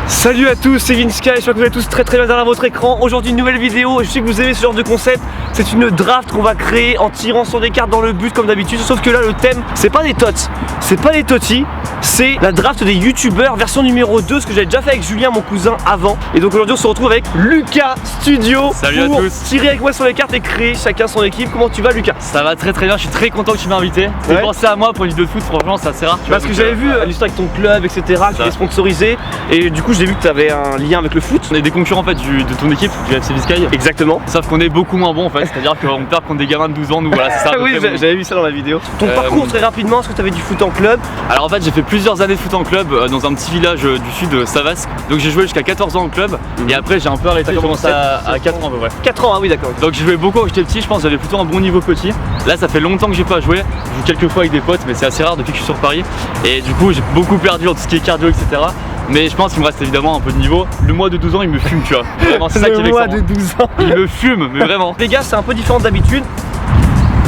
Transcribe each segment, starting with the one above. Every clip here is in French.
Salut à tous, c'est Vinska, j'espère que vous êtes tous très bien derrière votre écran. Aujourd'hui une nouvelle vidéo, je sais que vous aimez ce genre de concept. C'est une draft qu'on va créer en tirant sur des cartes dans le but comme d'habitude. Sauf que là le thème, c'est pas des tots, c'est pas des totis, c'est la draft des youtubeurs version numéro 2. Ce que j'avais déjà fait avec Julien, mon cousin, avant. Et donc aujourd'hui on se retrouve avec Lucas Studio. Salut pour à tous. tirer avec moi sur les cartes et créer chacun son équipe. Comment tu vas Lucas? Ça va très bien, je suis très content que tu m'aies invité. T'as pensé à moi pour une vidéo de foot, franchement c'est assez rare. Parce que j'avais vu l'histoire avec ton club, etc. qui était sponsorisé. Et du coup j'ai vu que tu avais un lien avec le foot. On est des concurrents en fait de ton équipe, du FC Vizcaya. Exactement. Sauf qu'on est beaucoup moins bon en fait, c'est-à-dire qu'on perd contre des gamins de 12 ans, nous voilà, c'est ça. Oui, j'avais vu ça dans la vidéo. Ton parcours très rapidement, est-ce que tu avais du foot en club? Alors en fait j'ai fait plusieurs années de foot en club dans un petit village du sud, Savasque. Donc j'ai joué jusqu'à 14 ans en club et après j'ai un peu arrêté, j'ai commencé à 4 ans à peu près. 4 ans, ah oui d'accord. Donc j'ai joué beaucoup quand j'étais petit, je pense que j'avais plutôt un bon niveau petit. Là ça fait longtemps que j'ai pas joué, je joue quelques fois avec des potes mais c'est assez rare depuis que je suis sur Paris. Et du coup j'ai beaucoup perdu en tout ce qui est cardio etc. Mais je pense qu'il me reste évidemment un peu de niveau. Le mois de 12 ans il me fume tu vois. Vraiment c'est ça qui est vexant. Le mois de 12 ans. Il me fume mais vraiment. Les gars c'est un peu différent d'habitude.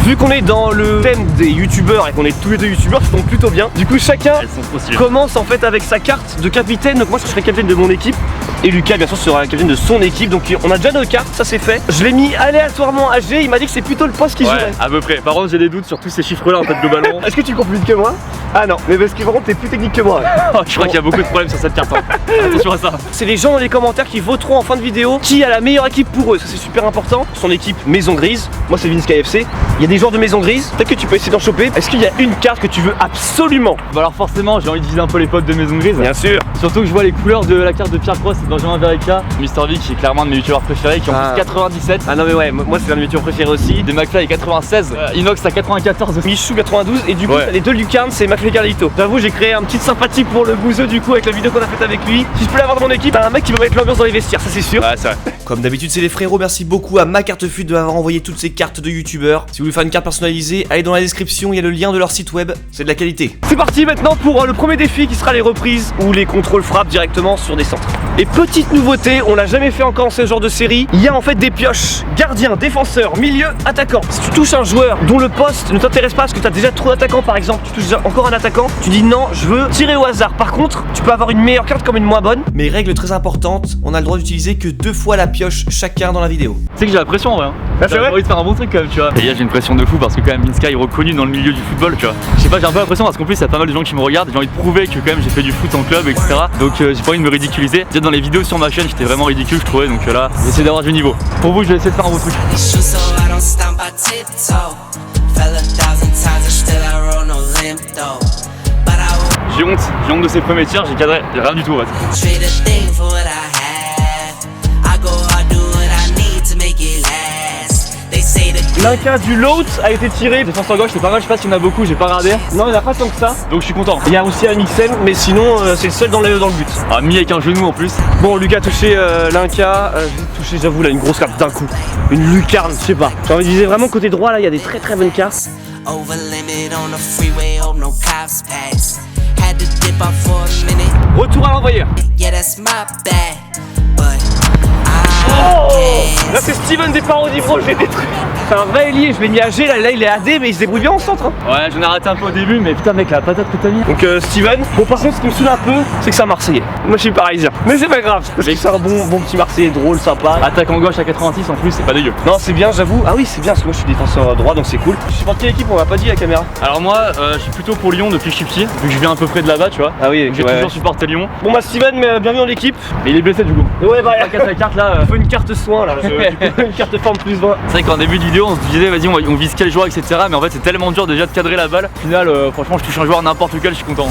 Vu qu'on est dans le thème des youtubeurs et qu'on est tous les deux youtubeurs, ça tombe plutôt bien. Du coup chacun commence en fait avec sa carte de capitaine. Donc moi je serai capitaine de mon équipe et Lucas bien sûr sera le capitaine de son équipe. Donc on a déjà nos cartes, ça c'est fait. Je l'ai mis aléatoirement à G, il m'a dit que c'est plutôt le poste qui jouerait. À peu près. Par contre j'ai des doutes sur tous ces chiffres là en fait globalement. Est-ce que tu cours plus vite que moi? Ah non, mais parce que par contre t'es plus technique que moi. Je crois qu'il y a beaucoup de problèmes sur cette carte. Attention à ça. C'est les gens dans les commentaires qui voteront en fin de vidéo qui a la meilleure équipe pour eux, ça c'est super important. Son équipe Maison Grise, moi c'est Vinska FC. Il y a des joueurs de Maison Grise, peut-être que tu peux essayer d'en choper. Est-ce qu'il y a une carte que tu veux absolument? Bah alors forcément j'ai envie de viser un peu les potes de Maison Grise. Bien sûr. Surtout que je vois les couleurs de la carte de Pierre Cross et Benjamin Verrecka. Mr V qui est clairement un de mes youtubeurs préférés, qui en plus 97. Ah non mais ouais, moi c'est un de mes youtubeurs préférés aussi. Des McFly et 96, Inox à 94, Michou 92 et du coup les deux Lucarnes c'est McFly et Carlito. J'avoue j'ai créé un petite sympathie pour le bouseux du coup avec la vidéo qu'on a faite avec lui. Si je peux l'avoir dans mon équipe, t'as un mec qui va mettre l'ambiance dans les vestiaires, ça c'est sûr. Ouais c'est vrai. Comme d'habitude c'est les frérots, merci beaucoup à Ma Carte Fut de m'avoir envoyé toutes ces cartes de youtubeurs. Si vous voulez faire une carte personnalisée, allez dans la description, il y a le lien de leur site web, c'est de la qualité. C'est parti maintenant pour le premier défi qui sera les reprises ou les contrôles frappes directement sur des centres. Et petite nouveauté, on l'a jamais fait encore dans ce genre de série, il y a en fait des pioches, gardien, défenseur, milieu, attaquant. Si tu touches un joueur dont le poste ne t'intéresse pas parce que tu as déjà trop d'attaquants par exemple, tu touches déjà encore un attaquant, tu dis non, je veux tirer au hasard. Par contre, tu peux avoir une meilleure carte comme une moins bonne. Mais règle très importante, on a le droit d'utiliser que 2 fois la pioche chacun dans la vidéo. Tu sais que j'ai la pression en vrai. Ah, c'est vrai. J'ai envie de faire un bon truc quand même tu vois. Et là j'ai une pression de fou parce que quand même Vinska est reconnu dans le milieu du football tu vois. Je sais pas, j'ai un peu l'impression parce qu'en plus il y a pas mal de gens qui me regardent, j'ai envie de prouver que quand même j'ai fait du foot en club etc. Donc j'ai pas envie de me ridiculiser. Déjà dans les vidéos sur ma chaîne j'étais vraiment ridicule je trouvais, donc là j'essaie d'avoir du niveau. Pour vous je vais essayer de faire un bon truc. J'ai honte de ces premiers tirs, j'ai cadré rien du tout en fait. L'un cas du lot a été tiré. Défenseur gauche c'est pas mal, je sais pas s'il y en a beaucoup, j'ai pas regardé. Non, il n'y en a pas tant que ça. Donc je suis content. Il y a aussi un Mixen, mais sinon c'est le seul dans le but. Ah, mis avec un genou en plus. Bon, Lucas a touché l'Inca, j'ai touché, j'avoue, là, une grosse carte d'un coup. Une lucarne, je sais pas. J'ai envie de dire vraiment côté droit, là, il y a des très bonnes cartes. Retour à l'envoyeur. Oh, là c'est Steven des parodies pro, je l'ai détruit. C'est un vrai ailier, je l'ai mis à G, là il est AD mais il se débrouille bien en centre. Ouais j'en ai arrêté un peu au début mais putain mec la patate que t'as mis. Donc Steven, bon par contre ce qui me saoule un peu c'est que c'est un Marseillais. Moi je suis parisien, mais c'est pas grave, parce que c'est un bon petit Marseillais drôle, sympa. Attaquant gauche à 86 en plus c'est pas dégueu. Non c'est bien j'avoue, ah oui c'est bien parce que moi je suis défenseur droit donc c'est cool. Je supporte quelle équipe, on m'a pas dit la caméra. Alors moi je suis plutôt pour Lyon depuis que je suis petit, vu que je viens à peu près de là-bas tu vois. Ah oui, j'ai toujours supporté Lyon. Bon bah Steven, bienvenue dans l'équipe. Mais il est blessé du coup. Ouais bah la carte là. Il faut une carte soin là, une carte forme plus 20. C'est vrai qu'en début de vidéo on se disait vas-y on vise quel joueur etc. Mais en fait c'est tellement dur déjà de cadrer la balle. Au final franchement je touche un joueur n'importe lequel, je suis content.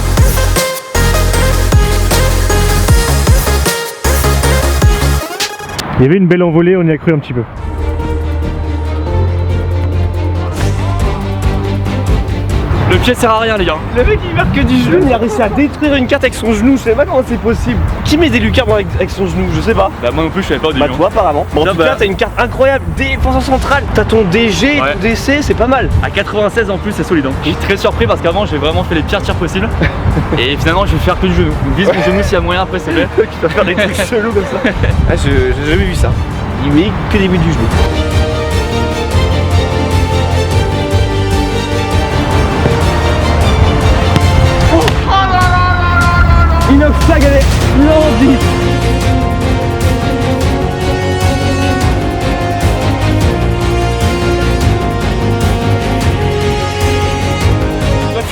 Il y avait une belle envolée, on y a cru un petit peu. Le pied sert à rien les gars. Le mec il marque que du genou, il a réussi à détruire une carte avec son genou, je sais pas comment c'est possible. Qui met des lucarnes avec son genou, je sais pas. Bah moi non plus je savais pas au début. Bah toi apparemment. Bon en tout cas t'as une carte incroyable, défenseur central, t'as ton DG, ton DC, c'est pas mal. À 96 en plus c'est solide hein. Je suis très surpris parce qu'avant j'ai vraiment fait les pires tirs possibles. Et finalement je vais faire que du genou. Donc vise mon genou s'il y a moyen après c'est fait. Tu vas faire des trucs chelous comme ça. Ah j'ai jamais vu ça. Il met que des buts du genou. Inox Flag, elle est splendide.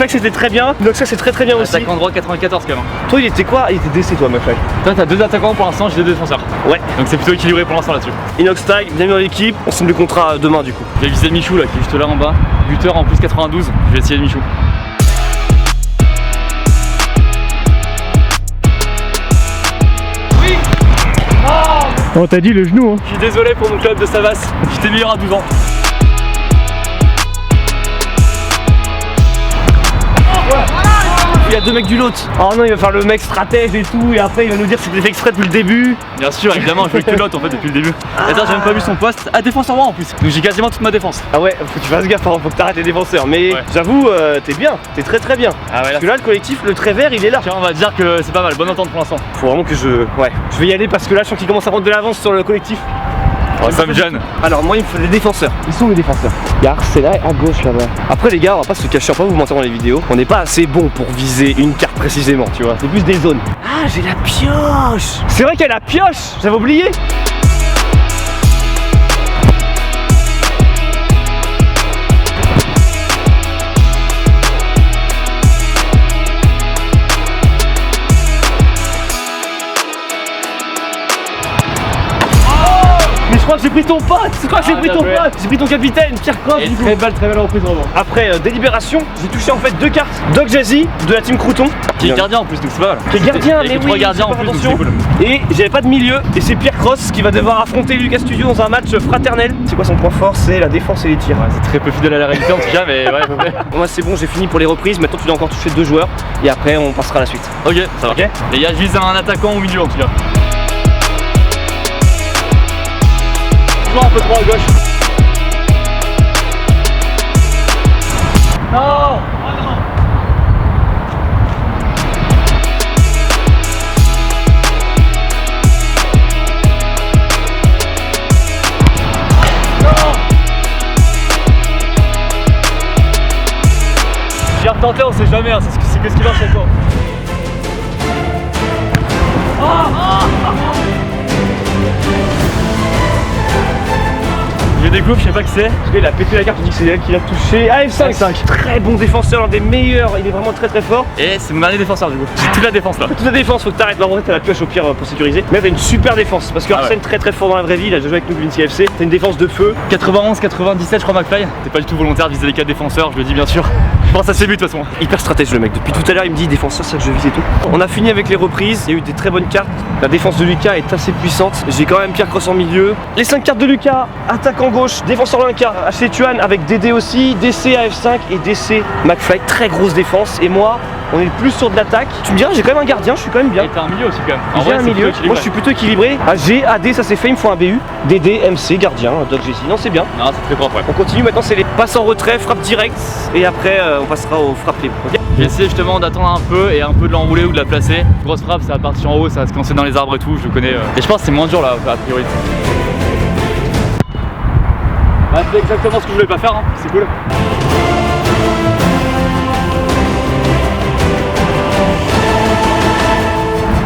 McFly c'était très bien, Inoxtag c'est très bien aussi. Attaquant droit 94 quand même. Toi il était quoi? Il était DC toi McFly. Toi t'as 2 attaquants pour l'instant, j'ai 2 défenseurs. Ouais. Donc c'est plutôt équilibré pour l'instant là-dessus. Inoxtag, bienvenue dans l'équipe, on signe le contrat demain du coup. J'ai visé Michou là qui est juste là en bas. Buteur en plus 92, je vais essayer de Michou. Oh, t'as dit le genou, hein. Je suis désolé pour mon club de Savas, j'étais meilleur à 12 ans. Il y a 2 mecs du lot. Oh non, il va faire le mec stratège et tout, et après il va nous dire que c'était fait exprès depuis le début. Bien sûr, évidemment, je jouais que l'autre en fait depuis le début. Attends, j'ai même pas vu son poste. Ah, défenseur droit en plus. Donc j'ai quasiment toute ma défense. Ah ouais, faut que tu fasses gaffe, hein, faut que t'arrêtes les défenseurs. Mais Ouais. j'avoue, t'es bien, t'es très bien. Ah ouais, là, Parce que là, le collectif, le trait vert, il est là. tiens, on va dire que c'est pas mal, bonne entente pour l'instant. Faut vraiment que je vais y aller parce que là, je sens qu'il commence à prendre de l'avance sur le collectif. Oh, ça me gêne. Alors moi il me faut des défenseurs. Ils sont les défenseurs. Il y a Arcela à gauche là-bas. Après les gars, on va pas se cacher, on va pas vous mentir dans les vidéos. On n'est pas assez bon pour viser une carte précisément, tu vois. C'est plus des zones. Ah, j'ai la pioche. C'est vrai qu'il y a la pioche. J'avais oublié. Mais je crois que j'ai pris ton pote. Je crois que j'ai pris bien ton joué. pote. J'ai pris ton capitaine, Pierre Cross. Et du coup. très belle reprise vraiment. Après délibération, j'ai touché en fait 2 cartes. Doc Jazzy de la team Crouton. Qui est gardien en plus, donc c'est pas mal. Qui est gardien, Et mais que oui, 3 gardiens en faut faire plus, donc c'est attention. cool. Et j'avais pas de milieu, et c'est Pierre Cross qui va devoir affronter Lucas Studio dans un match fraternel. C'est quoi son point fort? C'est la défense et les tirs. Ouais, c'est très peu fidèle à la réalité en tout cas, mais ouais, à peu près. Moi c'est bon, j'ai fini pour les reprises, maintenant tu dois encore toucher 2 joueurs, et après on passera à la suite. Ok, ça va. Ok. Les gars, je vise un attaquant au milieu en tout cas. Toujours un peu droit à gauche. Non! Oh non! J'ai retenté, on sait jamais, hein, c'est que ce qui marche avec toi. Je découvre, je sais pas qui c'est. Parce qu'il a pété la carte, on dit que c'est elle qui l'a touché. Ah, F5. F5. Très bon défenseur, l'un des meilleurs, il est vraiment très fort. Et c'est mon dernier défenseur du coup. J'ai toute la défense là. Toute la défense, faut que t'arrêtes. En vrai, t'as la pioche au pire pour sécuriser. Mais t'as une super défense parce que Ah Arsène très fort dans la vraie vie. Il a déjà joué avec nous Vinci FC. T'as une défense de feu. 91, 97 je crois McFly. T'es pas du tout volontaire de viser les 4 défenseurs, je le dis bien sûr. Je pense à ses buts de toute façon. Hyper stratège le mec. Depuis tout à l'heure, il me dit défenseur, c'est ça que je vise et tout. On a fini avec les reprises. Il y a eu des très bonnes cartes. La défense de Lucas est assez puissante. J'ai quand même Pierre Cross en milieu. Les 5 cartes de Lucas. Attaquant gauche, défenseur Linka, HC Tuan avec DD aussi, DC à F5 et DC McFly. Très grosse défense. Et moi, on est plus sur de l'attaque. Tu me diras, j'ai quand même un gardien, je suis quand même bien. Et t'as un milieu aussi quand même. En J'ai vrai, un c'est milieu, plutôt équilibré. moi je suis plutôt équilibré. AG, AD, ça c'est fait, il me faut un BU. DD, MC, gardien, Doc Jesse. Non, c'est bien. Non, c'est très propre, ouais. On continue maintenant, c'est les passes en retrait, frappe directe. Et après, on passera aux frappes libres. Ok. J'ai essayé justement d'attendre un peu et un peu de l'enrouler ou de la placer. Grosse frappe, ça va partir en haut, ça va se lancer dans les arbres et tout, je le connais. Et je pense que c'est moins dur là, a priori. Bah, c'est exactement ce que je voulais pas faire, hein. C'est cool.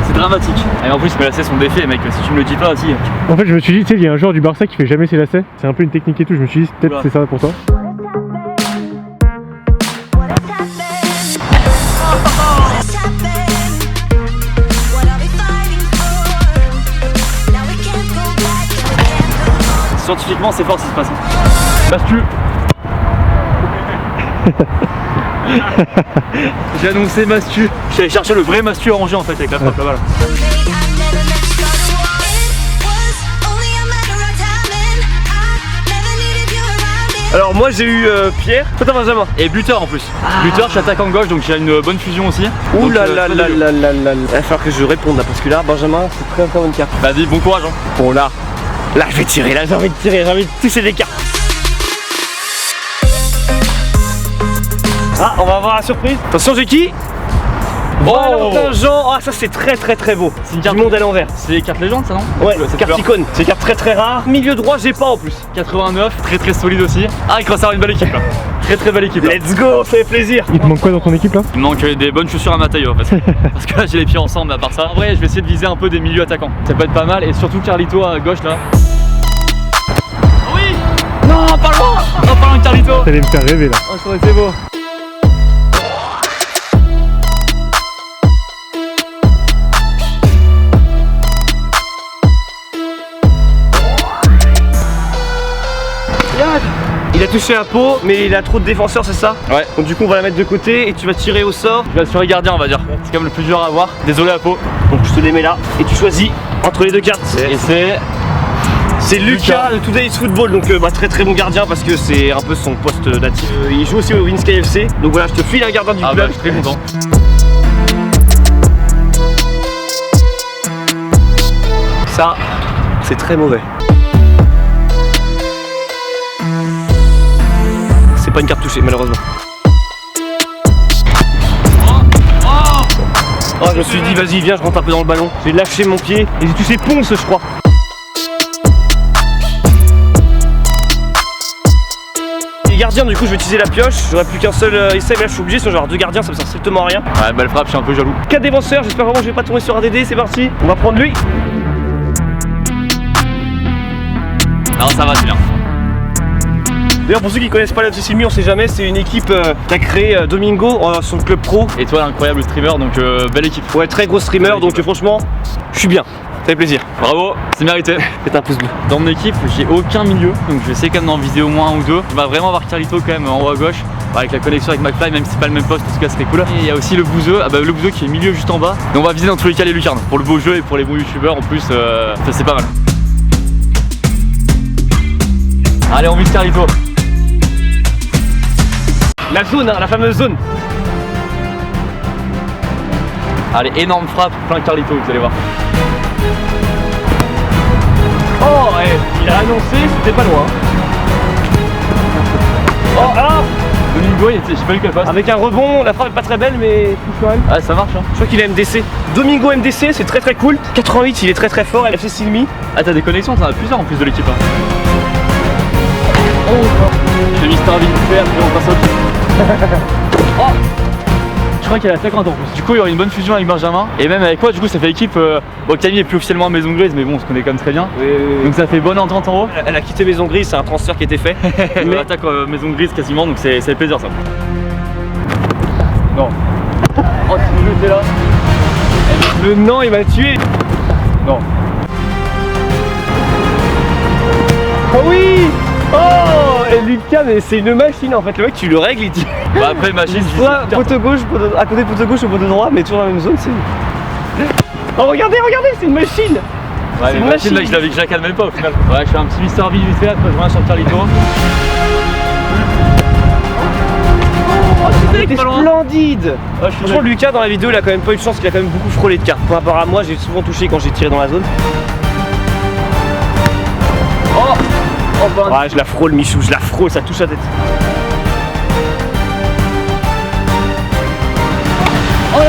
C'est dramatique. Et en plus, mes lacets sont défaits, mec, si tu me le dis pas aussi. En fait, je me suis dit, tu sais, il y a un joueur du Barça qui fait jamais ses lacets. C'est un peu une technique et tout. Je me suis dit, peut-être Oula. c'est ça pour toi. Scientifiquement, c'est fort ce qui se passe. Mastu. J'ai annoncé Mastu. J'allais chercher le vrai Mastu orangé en fait avec la frappe là-bas. Là. Alors moi j'ai eu Pierre, toi t'as Benjamin. Et buteur en plus. Buteur, je suis attaquant gauche donc j'ai une bonne fusion aussi. Ouh Donc, là là très là bien. là là là. Il va falloir que je réponde là parce que là, Benjamin, c'est très bonne carte. Vas-y, bon courage. Hein. Bon là, je vais tirer, là j'ai envie de tirer, j'ai envie de toucher des cartes. Ah, on va avoir la surprise. Attention, j'ai qui? Valentin Jean. Ah, ça c'est très beau. C'est une Du carte monde à l'envers. C'est les cartes légendes ça non? Ouais, c'est c'est carte couleur. icône. C'est carte très rare. Milieu droit, j'ai pas en plus. 89, très solide aussi. Ah, il commence à avoir une belle équipe là. Très belle équipe là. Let's go, ça fait plaisir. Il te manque quoi dans ton équipe là? Il me manque des bonnes chaussures à ma taille en fait. Parce que là j'ai les pieds ensemble à part ça. En vrai, je vais essayer de viser un peu des milieux attaquants. Ça peut être pas mal et surtout Carlito à gauche là. Oui. Non, pas loin. Non, pas loin de Carlito. T'allais me faire rêver là. Oh, ça aurait été beau. Il a touché à peau, mais il a trop de défenseurs, c'est ça? Ouais. Donc du coup on va la mettre de côté et tu vas tirer au sort. Je vais assurer gardien, on va dire. C'est quand même le plus dur à avoir. Désolé à peau. Donc je te les mets là et tu choisis entre les deux cartes. Et c'est Lucas de Today's Football, donc très bon gardien parce que c'est un peu son poste natif. Il joue aussi au Windsky FC, donc voilà, je te file un gardien du club. Bah, je suis très content. Ça, c'est très mauvais. C'est pas une carte touchée, malheureusement. Oh, je me suis dit, vas-y, viens, je rentre un peu dans le ballon. J'ai lâché mon pied et j'ai touché Ponce, je crois. Gardien, du coup je vais utiliser la pioche, j'aurai plus qu'un seul essai, mais là je suis obligé, sinon je vais avoir deux gardiens, ça me sert strictement à rien. Ouais, belle frappe, je suis un peu jaloux. 4 défenseurs, j'espère vraiment que je vais pas tomber sur un DD, c'est parti. On va prendre lui. Non, ça va, c'est bien. D'ailleurs pour ceux qui connaissent pas la FC Silmi, on sait jamais, c'est une équipe qu'a créé Domingo, son club pro. Et toi, incroyable streamer, donc belle équipe. Ouais, très gros streamer, donc franchement, je suis bien. Ça fait plaisir. Bravo, c'est mérité. Faites un pouce bleu. Dans mon équipe, j'ai aucun milieu, donc je vais essayer quand même d'en viser au moins un ou deux. Je vais vraiment avoir Carlito quand même en haut à gauche, avec la connexion avec McFly, même si c'est pas le même poste, en tout cas c'était cool. Et il y a aussi le bouseux, le bouseux qui est milieu juste en bas. Donc on va viser dans tous les cas les lucarnes. Pour le beau jeu et pour les bons youtubeurs en plus, ça c'est pas mal. Allez, on vise Carlito. La zone, hein, la fameuse zone. Allez, énorme frappe, plein Carlito, vous allez voir. Oh, il a annoncé, c'était pas loin. Oh, ah Domingo, j'ai pas eu quelle passe. avec un rebond, la frappe est pas très belle, mais touche quand même. Ah, ça marche, hein. Je crois qu'il est MDC. Domingo MDC, c'est très cool. 88, il est très fort. FC Silmi. Ah, t'as des connexions, t'en as plusieurs en plus de l'équipe. Hein. Oh, je fais Mister Vite faire, puis on passe au pied. Oh, je crois qu'il y a la 50 en plus. Du coup, il y aura une bonne fusion avec Benjamin. Et même avec moi, du coup, ça fait équipe. Bon, Camille est plus officiellement à Maison Grise, mais bon, on se connaît quand même très bien. Oui. Donc ça fait bonne entente en haut. Elle a quitté Maison Grise, c'est un transfert qui a été fait. On attaque Maison Grise quasiment, donc ça fait plaisir ça. Non. Oh, tu veux jeter là. Le non, il m'a tué. Non. Oh oui. Oh, et Lucas, mais c'est une machine en fait. Le mec, tu le règles, il dit. Bah après, machine, Soit poteau gauche, à côté poteau gauche ou poteau droit, mais toujours dans la même zone, c'est. Oh, regardez, c'est une machine. Ouais, mais machine, là, je la calme même pas au final. Ouais, je fais un petit Mister V vite fait, après je reviens sur Carlito. C'était splendide. Franchement, Lucas dans la vidéo, il a quand même pas eu de chance, il a quand même beaucoup frôlé de cartes. Par rapport à moi, j'ai souvent touché quand j'ai tiré dans la zone. Ouais, je la frôle, Michou, je la frôle, ça touche la tête. Oh,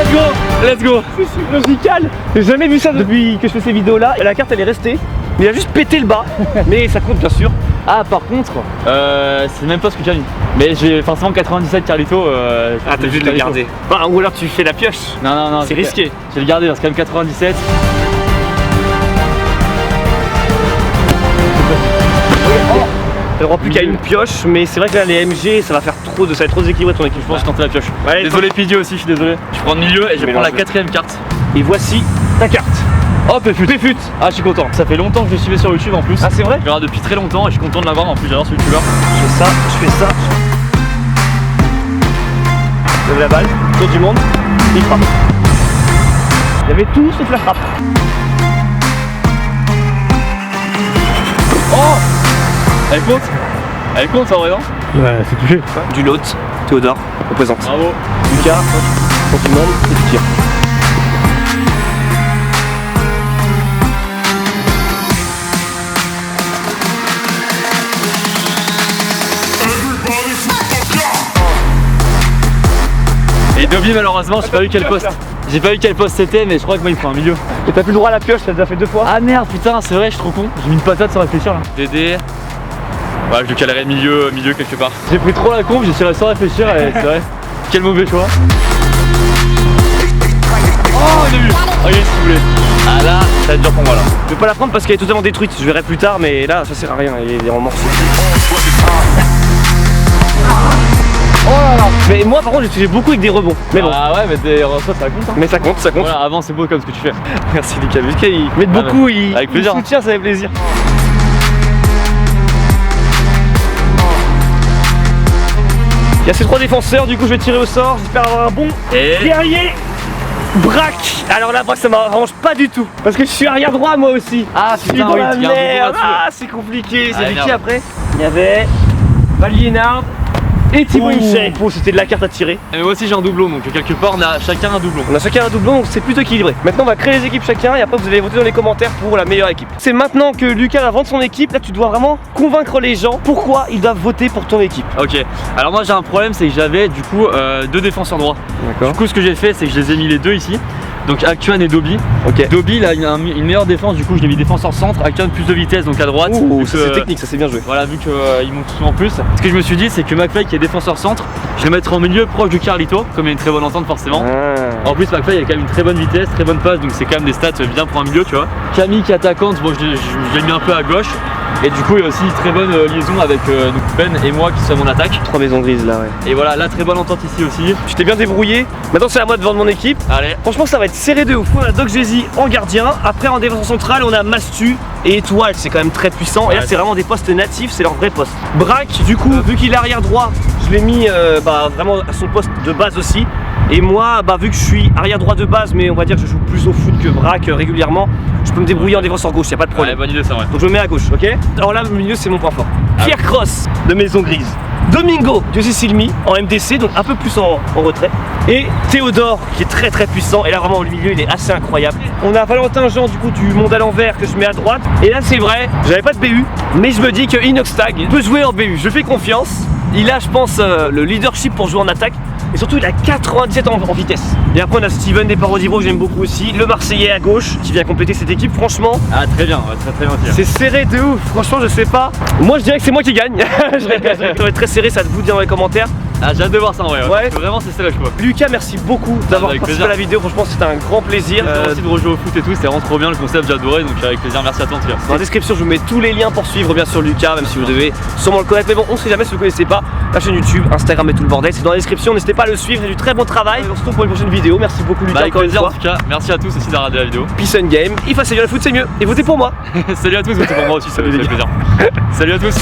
let's go. C'est logical. J'ai jamais vu ça depuis que je fais ces vidéos là. La carte elle est restée, mais il a juste pété le bas. Mais ça compte bien sûr. Ah, par contre, c'est même pas ce que j'ai mis. Mais j'ai forcément 97 Carlito. Ah, t'as vu de le garder. Enfin, ou alors tu fais la pioche. Non, c'est risqué. Je vais le garder, c'est quand même 97. T'as le droit plus qu'à une pioche, mais c'est vrai que là les MG ça va faire trop de. Ça va être trop déséquilibré ton équipe. Je pense que je tentais la pioche. Ouais, désolé Pidgey aussi, je suis désolé. Je prends le milieu et je prends la 4ème carte. Et voici ta carte. Oh, Péfut. Ah, je suis content. Ça fait longtemps que je suivais sur YouTube en plus. Ah, c'est vrai? Je regarde depuis très longtemps et je suis content de l'avoir en plus, j'adore ce youtubeur. Je fais ça. Je lève la balle, tour du monde, il frappe. Il y avait tout sauf la frappe. Oh, elle compte en vrai, non? Ouais, c'est touché. Du lot, Théodore, représente. Bravo. Lucas, tour du monde, et tu tires. Et Dobby malheureusement j'ai pas vu quel poste. J'ai pas vu quel poste c'était, mais je crois que moi il prend un milieu. Et t'as plus le droit à la pioche, t'as déjà fait 2 fois. Ah merde, putain, c'est vrai, je suis trop con. J'ai mis une patate sans réfléchir là. Dédé. Ouais, je le calerai milieu quelque part. J'ai pris trop la con, j'ai tiré sans réfléchir et c'est vrai. Quel mauvais choix. Oh, il a vu. Oh, il est ciblé. Ah là, ça va être dur pour moi là. Je vais pas la prendre parce qu'elle est totalement détruite. Je verrai plus tard, mais là ça sert à rien, il est en morceaux. Oh là là. Mais moi par contre j'ai touché beaucoup avec des rebonds. Mais bon. Ah ouais, mais ça compte hein. Mais ça compte, ça compte. Voilà, avant c'est beau comme ce que tu fais. Merci Lucas. Lucas il met beaucoup, bah, il avec plaisir. soutient, ça fait plaisir. y a ces 3 défenseurs, du coup je vais tirer au sort, j'espère avoir un bon guerrier. Braque. Alors là, moi ça m'arrange pas du tout parce que je suis arrière droit moi aussi. Ah je suis dans la merde. Ah, c'est compliqué. C'est qui après? Il y avait Valiénard et Thibaut Inchek. Oh, c'était de la carte à tirer. Et moi aussi j'ai un doublon, donc quelque part on a chacun un doublon. On a chacun un doublon, donc c'est plutôt équilibré. Maintenant on va créer les équipes chacun et après vous allez voter dans les commentaires pour la meilleure équipe. C'est maintenant que Lucas va vendre son équipe. Là tu dois vraiment convaincre les gens pourquoi ils doivent voter pour ton équipe. Ok, alors moi j'ai un problème, c'est que j'avais du coup 2 défenseurs droits. D'accord. Du coup ce que j'ai fait c'est que je les ai mis les deux ici. Donc Aktuan et Dobby. Ok. Dobby là il a une meilleure défense, du coup je l'ai mis défenseur centre, Aktuan plus de vitesse donc à droite. Ouh, ça c'est technique, ça c'est bien joué. Voilà, vu qu'ils montent souvent plus. Ce que je me suis dit c'est que McFly qui est défenseur centre, je vais le mettre en milieu proche de Carlito, comme il y a une très bonne entente forcément. En plus McFly il a quand même une très bonne vitesse, très bonne passe, donc c'est quand même des stats bien pour un milieu tu vois. Camille qui est attaquante, bon je l'ai mis un peu à gauche. Et du coup il y a aussi une très bonne liaison avec Ben et moi qui sont à mon attaque. 3 maisons grises là ouais. Et voilà, là très bonne entente ici aussi. Je t'ai bien débrouillé. Maintenant c'est à moi de vendre mon équipe. Allez. Franchement ça va être serré de ouf. On a Doc Jay-Z en gardien. Après en défense centrale on a Mastu et Étoile. C'est quand même très puissant. Et là c'est vraiment des postes natifs, c'est leur vrai poste. Braque du coup vu qu'il est arrière droit, je l'ai mis vraiment à son poste de base aussi. Et moi vu que je suis arrière droit de base, mais on va dire que je joue plus au foot que Braque régulièrement, je peux me débrouiller en défenseur gauche, y a pas de problème. Ouais, bonne idée ça ouais. Donc je me mets à gauche, ok. Alors là, le milieu, c'est mon point fort. Pierre Cross de Maison Grise. Domingo de Silmi en MDC, donc un peu plus en retrait. Et Théodore qui est très puissant. Et là, vraiment, le milieu, il est assez incroyable. On a Valentin Jean, du coup, du Monde à l'envers que je mets à droite. Et là, c'est vrai, j'avais pas de BU, mais je me dis que Inoxtag peut jouer en BU. Je fais confiance. Il a, je pense, le leadership pour jouer en attaque. Et surtout il a 97 en vitesse. Et après on a Steven des Parodibro que j'aime beaucoup aussi. Le Marseillais à gauche qui vient compléter cette équipe. Franchement ah très bien, très bien. C'est serré de ouf. Franchement je sais pas. Moi je dirais que c'est moi qui gagne. Je répète, ça va être très serré, ça vous dit dans les commentaires. Ah j'ai hâte de voir ça en vrai. Ouais. Vraiment c'est le choix. Lucas merci beaucoup d'avoir participé à la vidéo. Franchement c'était un grand plaisir. Merci de rejouer au foot et tout, c'était vraiment trop bien le concept, j'ai adoré, donc avec plaisir, merci à toi en tout cas. Dans la description je vous mets tous les liens pour suivre bien sûr Lucas, même si vous devez sûrement le connaître. Mais bon on sait jamais si vous ne connaissez pas la chaîne YouTube, Instagram et tout le bordel. C'est dans la description, n'hésitez pas à le suivre, c'est du très bon travail. On se retrouve pour une prochaine vidéo. Merci beaucoup Lucas. Avec plaisir en tout cas, merci à tous aussi d'avoir regardé la vidéo. Peace and game, if c'est bien le foot c'est mieux. Et votez pour moi. Salut à tous, votez pour moi aussi, ça me fait plaisir. Salut à tous.